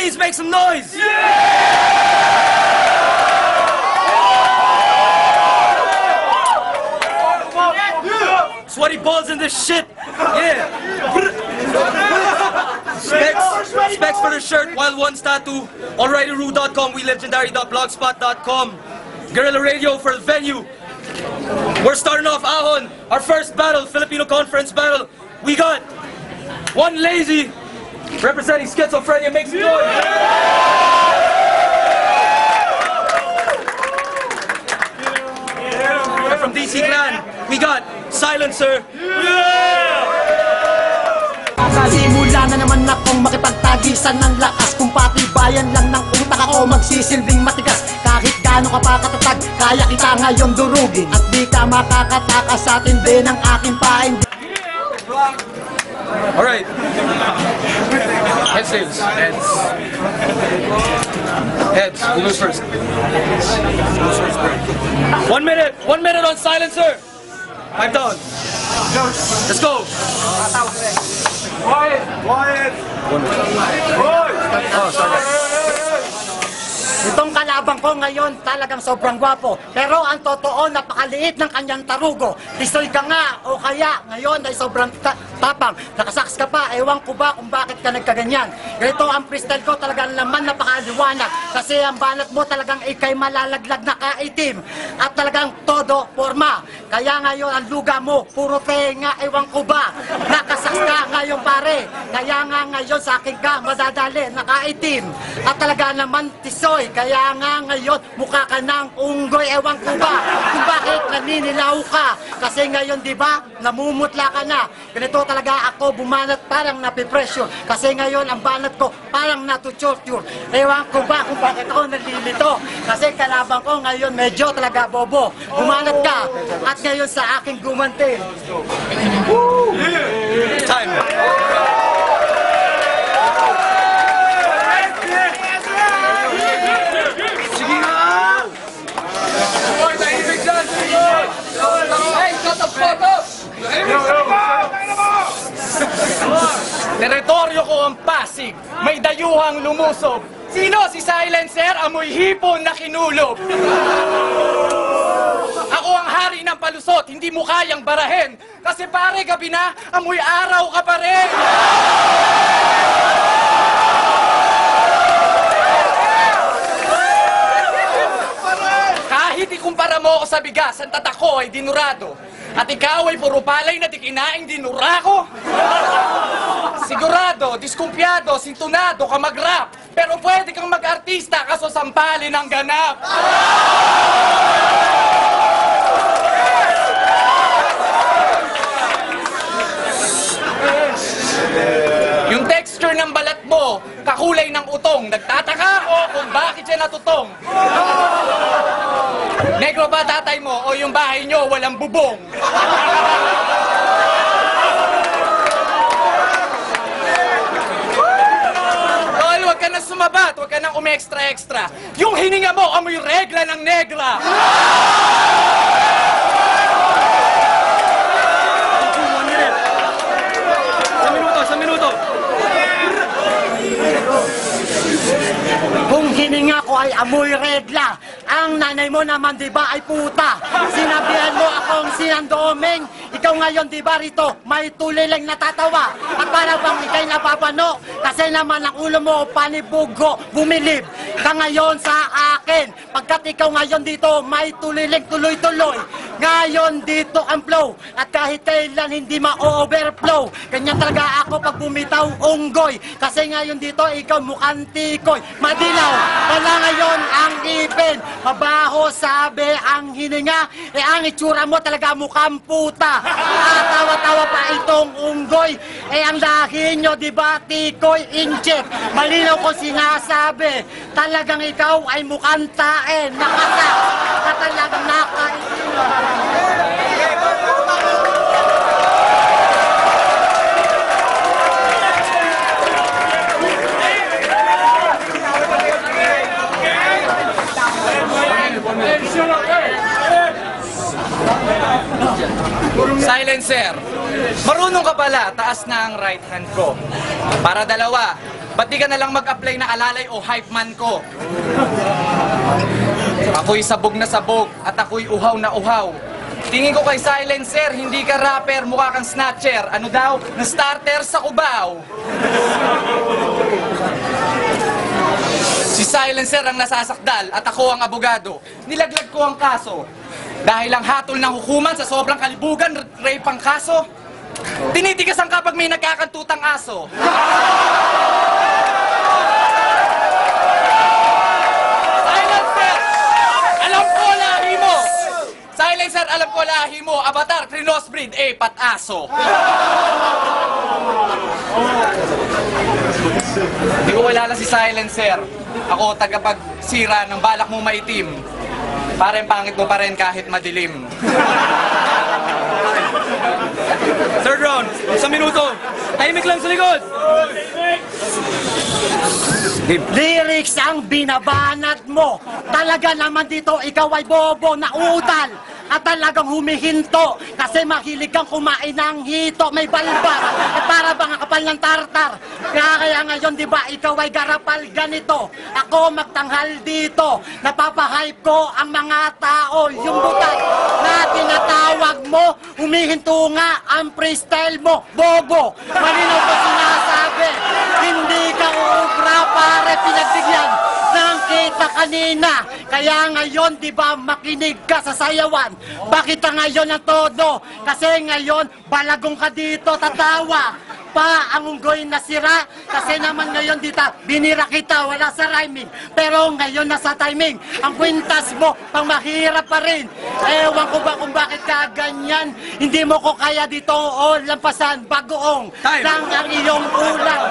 please make some noise? Sweaty balls in this shit. Yeah. Specs for the shirt, Wild Ones Tattoo, AlrightyRoo.com, WeLegendary.blogspot.com. Guerrilla Radio for the venue. We're starting off Ahon, our first battle, Filipino Conference battle. We got one lazy representing schizophrenia. Make some noise. And from DC Clan, we got Silencer. Simula na naman akong makipagtagisan ng lakas. Kung patibayan lang ng utak ako magsisilbing matigas. Kahit gaano ka pa katatag, kaya kita ngayon durugin. At di ka makakatakas sa tindi ng aking pain. Alright. Heads, tails. Heads. Heads. Who goes first? 1 minute. 1 minute on Silencer. 5 down. Let's go. Quiet! Quiet! Oh, sorry. Itong kalabang ko ngayon talagang sobrang gwapo. Pero ang totoo, napakaliit ng kanyang tarugo. Tisoy ka nga o kaya ngayon ay sobrang tapang. Nakasaks ka pa, ewan ko ba kung bakit ka nagkaganyan. Ganito ang freestyle ko, talagang naman napakaliwanag. Kasi ang banat mo talagang ikay malalaglag na kaitim. At talagang todo forma. Kaya ngayon ang luga mo, puro tenga, ewan ko ba. Nakasaks ka ngayon pare. Kaya nga ngayon sa akin ka madadali, nakaitim. At talaga naman tisoy. Kaya nga ngayon, mukha ka ng unggoy, ewan ko ba kung bakit naninilaw ka. Kasi ngayon, di ba, namumutla ka na. Ganito talaga ako bumanat, parang napipresyo. Kasi ngayon, ang banat ko parang natutorture. Ewan ko ba kung bakit ako nalilito. Kasi kalabang ko ngayon, medyo talaga bobo. Bumanat ka, at ngayon sa aking gumanti. Time. Teritoryo ko ang Pasig, may dayuhang lumusob. Sino si Silencer? Amoy hipon na kinulob. Ako ang hari ng palusot, hindi mo kayang barahin. Kasi pare, gabi na, amoy araw ka pa rin. Kahit ikumpara mo ako sa bigas, ang tatak ko ay dinurado. At ikaw ay puro palay na di kinaing dinurako. Sigurado, diskumpyado, sintunado ka mag-rap. Pero pwede kang mag-artista kaso sampalin ang ganap. Yung texture ng balat mo, kakulay ng utong. Nagtataka ako kung bakit siya natutong. Negro ba tatay mo o yung bahay nyo walang bubong? Tol, wag ka na sumabat, wag ka na umextra-extra. Yung hininga mo, amoy regla ng negra. Sa minuto. Kung hininga ko ay amoy regla, ang nanay mo naman diba ay puta. Sinabihan mo akong sinandomeng, ikaw ngayon diba rito may tuliling natatawa. At para bang ikay napapano, kasi naman ang ulo mo panibugo, bumilib ka ngayon sa akin. Pagkat ikaw ngayon dito may tuliling tuloy-tuloy. Ngayon dito ang flow, at kahit kailan hindi ma-overflow. Ganyan talaga ako pag bumitaw unggoy. Kasi ngayon dito ikaw mukhang tikoy. Madilaw, wala ngayon ang ipin. Mabaho sabi ang hininga. Ang itsura mo talaga mukhang puta. Tawa-tawa pa itong unggoy. Ang lahi nyo diba tikoy inject. Malinaw ko sinasabi, talagang ikaw ay mukhang tae. Nakasa ka talagang nakaitin. Silencer, marunong ka pala, taas na ang right hand ko. Para dalawa, Ba't di ka na lang mag-apply na alalay o hype man ko? Ako'y sabog na sabog at ako'y uhaw na uhaw. Tingin ko kay Silencer, hindi ka rapper, mukha kang snatcher. Ano daw? Na starter sa Cubao. Si Silencer ang nasasakdal at ako ang abogado. Nilaglag ko ang kaso. Dahil ang hatol ng hukuman sa sobrang kalibugan, rape ang kaso. Tinitigasan kapag may nagkakantutang aso. Silencer! Alam ko lahi mo! Silencer, alam ko lahi mo. Avatar, crossbreed, pataso. Hindi ko kilala si Silencer. Ako tagapagsira ng balak mo maitim. Parang pangit mo pa rin kahit madilim. Third round, 1 minuto. Tahimik lang sa likod. Lyrics ang binabanat mo. Talaga naman dito, ikaw ay bobo na udal. At talagang humihinto kasi mahilig kang kumain ng hito, may balbas at para bang kapal ng tartar. Kaya ngayon, di ba, ikaw ay garapal ganito. Ako magtanghal dito, napapahype ko ang mga tao. Yung butas na tinatawag mo, humihinto nga ang freestyle mo, bobo. Malinaw ko sinasabi, hindi ka uubra, pare, pinagbigyan ng kita kanina. Kaya ngayon, di ba, makinig ka sa sayawan. Bakit ka ngayon ang todo? Kasi ngayon, balagong ka dito, tatawa. Pa ang unggoy na sira. Kasi naman ngayon dito, binira kita, wala sa rhyming. Pero ngayon nasa timing. Ang kwintas mo, pang mahirap pa rin. Ewan ko ba kung bakit ka ganyan. Hindi mo ko kaya dito o lampasan, bagoong Time. lang ang iyong ulang.